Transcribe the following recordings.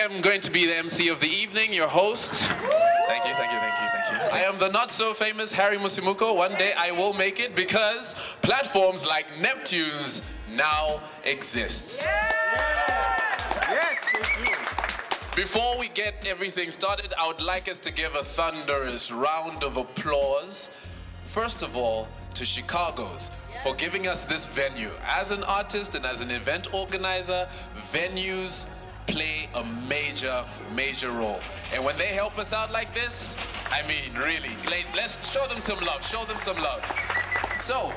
am going to be the MC of the evening, your host. Thank you. I am the not-so-famous Harry Musimuko. One day I will make it because platforms like Nepptunes now exist. Yes, thank you. Before we get everything started, I would like us to give a thunderous round of applause, first of all, to Chicago's for giving us this venue. As an artist and as an event organizer, venues play a major role. And when they help us out like this, I mean, really, let's show them some love, So,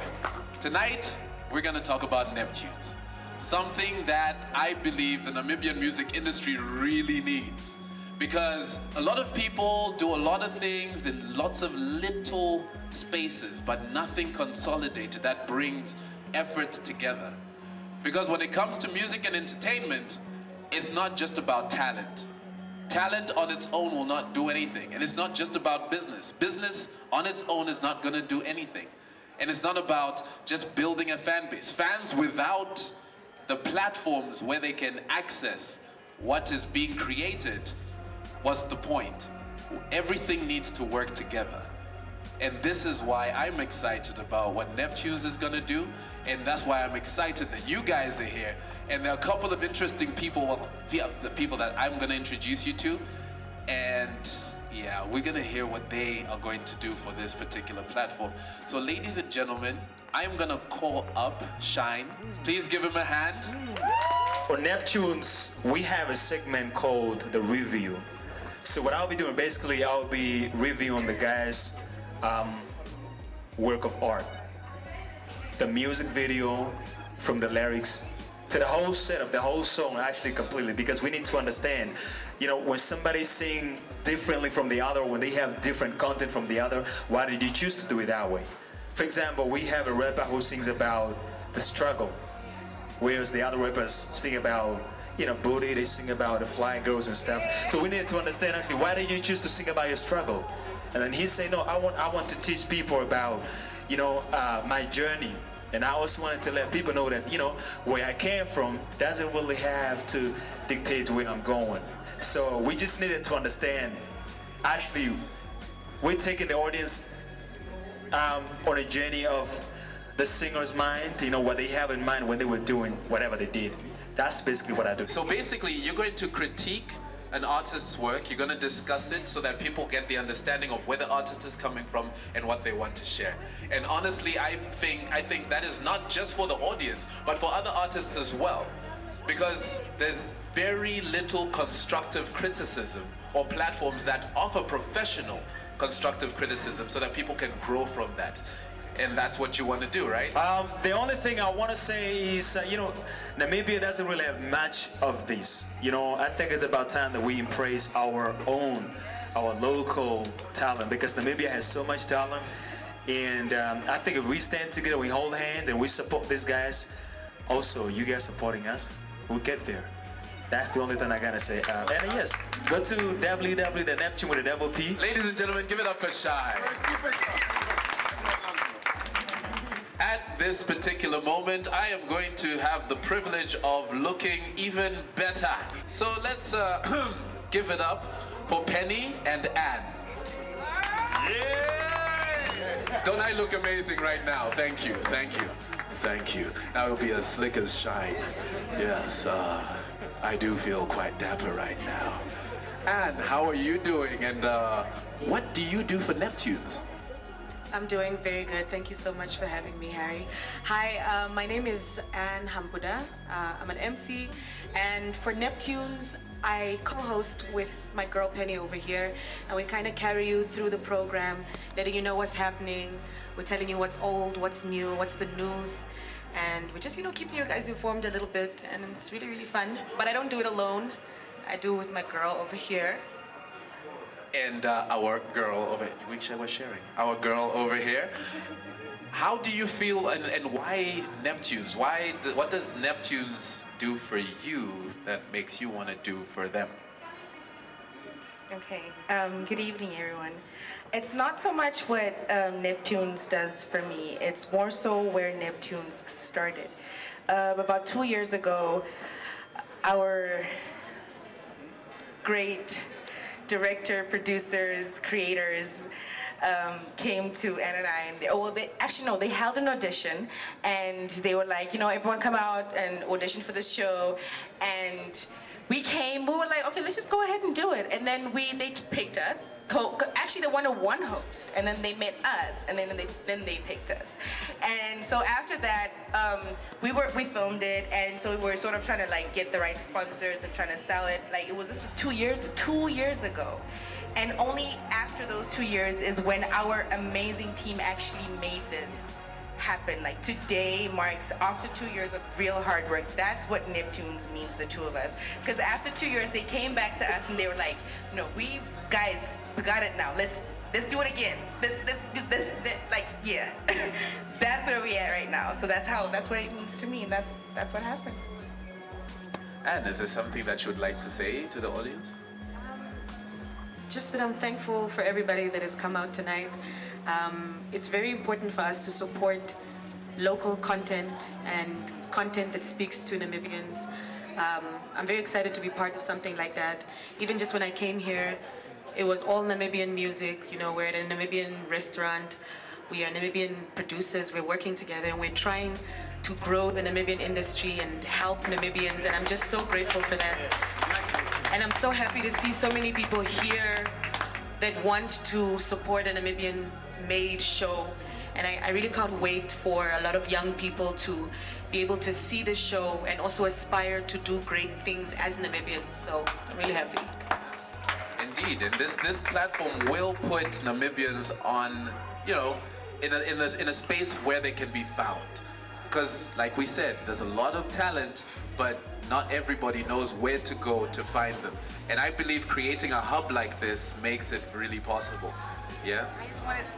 tonight, we're gonna talk about Nepptunes. Something that I believe the Namibian music industry really needs. Because a lot of people do a lot of things in lots of little spaces, but nothing consolidated that brings effort together. Because when it comes to music and entertainment, it's not just about talent. Talent on its own will not do anything. And it's not just about business. Business on its own is not gonna do anything. And it's not about just building a fan base. Fans without the platforms where they can access what is being created, what's the point? Everything needs to work together. And this is why I'm excited about what Nepptunes is gonna do, and that's why I'm excited that you guys are here. And there are a couple of interesting people, well, the people that I'm gonna introduce you to, and yeah, we're gonna hear what they are going to do for this particular platform. So ladies and gentlemen, I'm gonna call up Shine. Please give him a hand. On Nepptunes, we have a segment called The Review. So what I'll be doing, basically, I'll be reviewing the guys' work of art. The music video, from the lyrics, to the whole setup, the whole song, actually completely, because we need to understand, when somebody sing differently from the other, when they have different content from the other, why did you choose to do it that way? For example, we have a rapper who sings about the struggle, whereas the other rappers sing about, booty, they sing about the fly girls and stuff. So we need to understand actually, why did you choose to sing about your struggle? And then he say, no, I want to teach people about, my journey. And I also wanted to let people know that, where I came from doesn't really have to dictate where I'm going. So we just needed to understand, actually, we're taking the audience on a journey of the singer's mind, what they have in mind when they were doing whatever they did. That's basically what I do. So basically, you're going to critique an artist's work, you're going to discuss it so that people get the understanding of where the artist is coming from and what they want to share. And honestly, I think that is not just for the audience, but for other artists as well. Because there's very little constructive criticism or platforms that offer professional constructive criticism so that people can grow from that. And that's what you want to do, right? The only thing I want to say is, Namibia doesn't really have much of this. I think it's about time that we embrace our local talent, because Namibia has so much talent. And I think if we stand together, we hold hands and we support these guys, also you guys supporting us, we'll get there. That's the only thing I gotta say. And yes, go to www.Nepptune with a double P. Ladies and gentlemen, give it up for Shine. At this particular moment, I am going to have the privilege of looking even better. So let's give it up for Penny and Anne. Yeah! Don't I look amazing right now? Thank you. Now it'll be as slick as Shine. Yes, I do feel quite dapper right now. Anne, how are you doing? And what do you do for Nepptunes? I'm doing very good. Thank you so much for having me, Harry. Hi, my name is Anne Hambuda. I'm an MC, and for Nepptunes, I co-host with my girl Penny over here, and we kind of carry you through the program, letting you know what's happening. We're telling you what's old, what's new, what's the news, and we're just, keeping you guys informed a little bit, and it's really, really fun. But I don't do it alone. I do it with my girl over here. And our girl over here, we're sharing. Our girl over here. How do you feel, and why Nepptunes? What does Nepptunes do for you that makes you want to do for them? Okay, good evening everyone. It's not so much what Nepptunes does for me, it's more so where Nepptunes started. About 2 years ago, our great director, producers, creators came to Ann and I, and they held an audition, and they were like, everyone come out and audition for this show, and we were like, okay, let's just go ahead and do it, and then they picked us. Actually, they wanted one host, and then they met us, and then they picked us, and so after that, we filmed it, and so we were sort of trying to like get the right sponsors and trying to sell it. Like this was 2 years ago, and only after those 2 years is when our amazing team actually made this happen. Like today marks after 2 years of real hard work. That's what Nepptunes means, the two of us. Because after 2 years, they came back to us and they were like, we got it now. Let's do it again. Let's like, yeah. That's where we at right now. So that's what it means to me. And that's what happened. And is there something that you would like to say to the audience? Just that I'm thankful for everybody that has come out tonight. It's very important for us to support local content and content that speaks to Namibians. I'm very excited to be part of something like that. Even just when I came here, it was all Namibian music. We're at a Namibian restaurant. We are Namibian producers. We're working together, and we're trying to grow the Namibian industry and help Namibians, and I'm just so grateful for that. And I'm so happy to see so many people here that want to support a Namibian-made show. And I really can't wait for a lot of young people to be able to see this show and also aspire to do great things as Namibians. So I'm really happy. Indeed, and this platform will put Namibians on, in a space where they can be found. Because, like we said, there's a lot of talent, but not everybody knows where to go to find them. And I believe creating a hub like this makes it really possible. Yeah?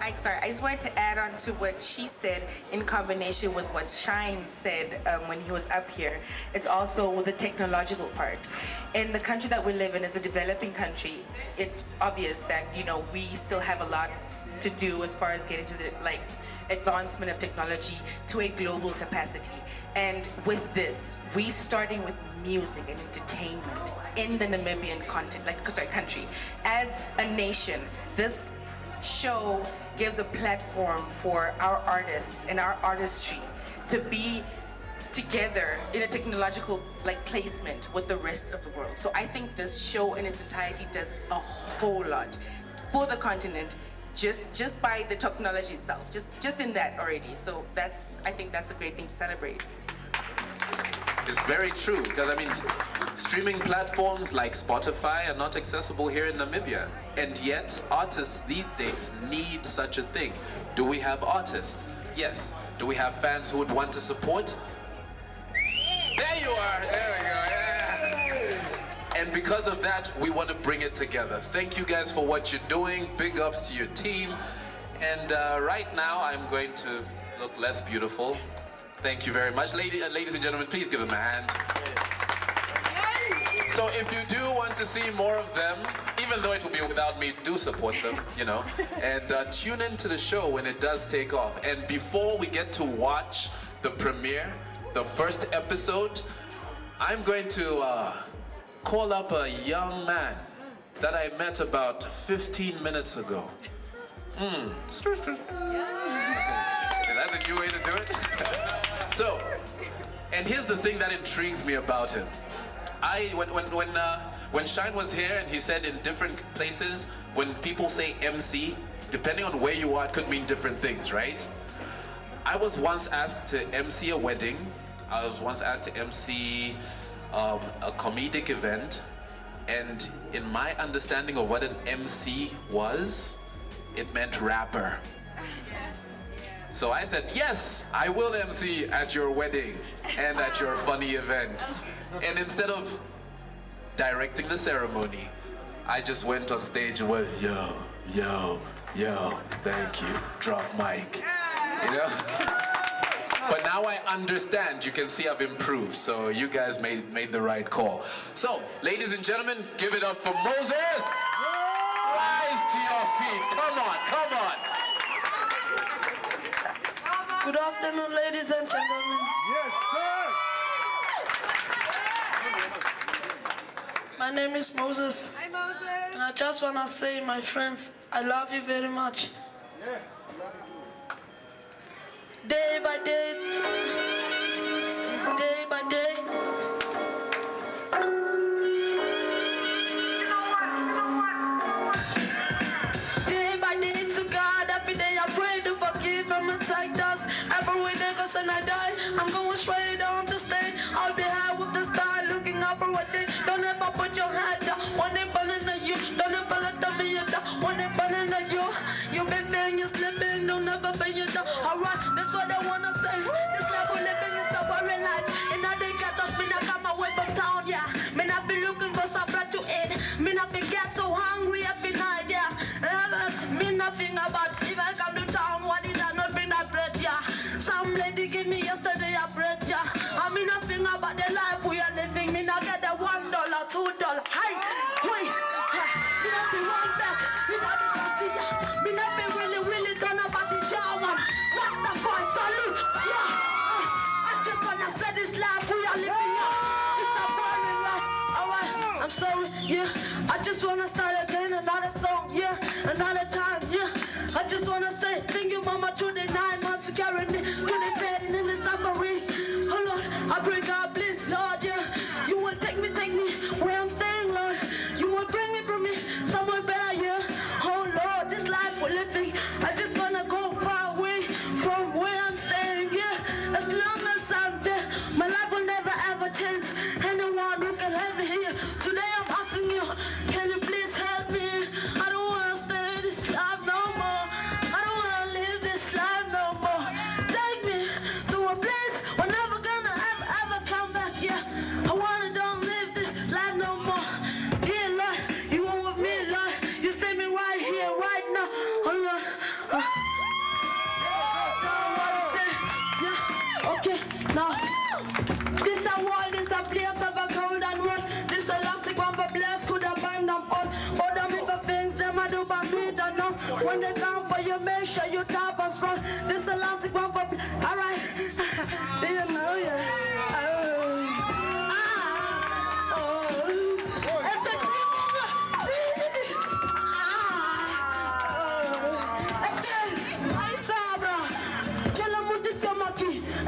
I just wanted to add on to what she said in combination with what Shine said when he was up here. It's also the technological part. In the country that we live in, as a developing country, it's obvious that, we still have a lot to do as far as getting to the, advancement of technology to a global capacity. And with this, we starting with music and entertainment in the Namibian country. As a nation, this show gives a platform for our artists and our artistry to be together in a technological placement with the rest of the world. So I think this show in its entirety does a whole lot for the continent, just by the technology itself, just in that already. So I think that's a great thing to celebrate. It's very true, because streaming platforms like Spotify are not accessible here in Namibia, and yet artists these days need such a thing. Do we have artists? Yes. Do we have fans who would want to support? There you are. There we go. Yeah. And because of that, we want to bring it together. Thank you guys for what you're doing. Big ups to your team. And right now, I'm going to look less beautiful. Thank you very much. Ladies and gentlemen, please give them a hand. So if you do want to see more of them, even though it will be without me, do support them, and tune into the show when it does take off. And before we get to watch the premiere, the first episode, I'm going to call up a young man that I met about 15 minutes ago. Is that the new way to do it? So, and here's the thing that intrigues me about him. When Shine was here and he said in different places, when people say MC, depending on where you are, it could mean different things, right? I was once asked to MC a wedding. I was once asked to MC a comedic event. And in my understanding of what an MC was, it meant rapper. So I said, yes, I will MC at your wedding and at your funny event. And instead of directing the ceremony, I just went on stage and went, yo, thank you, drop mic, But now I understand. You can see I've improved. So you guys made the right call. So, ladies and gentlemen, give it up for Moses. Rise to your feet. Come on. Good afternoon, ladies and gentlemen. Yes, sir. My name is Moses. Hi, Moses. And I just want to say, my friends, I love you very much. Yes, I love you too. Day by day, day by day. Day by day to God, every day I pray to forgive him and take dust. Every day goes and I die, I'm going straight on to stay. I'll be high with the star, looking up for a day. Don't ever put your head down, when they burning at you. Don't ever let them be down, when they burning at you. You been feeling you slipping, don't ever be you down. Alright, that's what I wanna say. This level living is the worry life. And now they got us, me not come away from town, yeah. Me not be looking for some blood to eat. Me not be get so hungry every night, yeah. Me nothing about if I come to town, why did I not bring that bread, yeah. Some lady give me yesterday a bread, yeah. I mean nothing about the life we are living. Me not get the $1, $2. Hey, wait, me not be one back. Me not be pussy, yeah. Me not be really done about the German. What's the point? Salute, yeah. I just wanna say this life we are living, yeah. It's not boring life. Alright, I'm sorry, yeah. I just wanna start again, another song, yeah. Another time, yeah. I just wanna say thank you, mama, to the 9 months to carry me to the pain in the suffering. Oh Lord, I pray God please, Lord, yeah. You will take me where I'm staying, Lord. You will bring me somewhere better, yeah. Oh Lord, this life we're living, I just wanna go far away from where I'm staying, yeah. As long as I'm there, my life will never ever change. Anyone who can help me here today, I'm asking you, can you please help me? I don't wanna stay this life no more. I don't wanna live this life no more. Take me to a place we're never gonna ever come back, yeah. I wanna don't live this life no more. Yeah, Lord, you are with me, Lord. You save me right here, right now. Oh Lord. What to say? Yeah, okay, now. This a world, this a place of a cold and world. This a elastic one for bless, could have bind them all. For them if a things them I do but me don't know. When they come for you, make sure you top and strong. This elastic one for alright. Do you know yeah?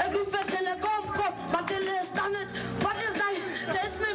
Every fetch and a come, but you stand it. What is that? Chase me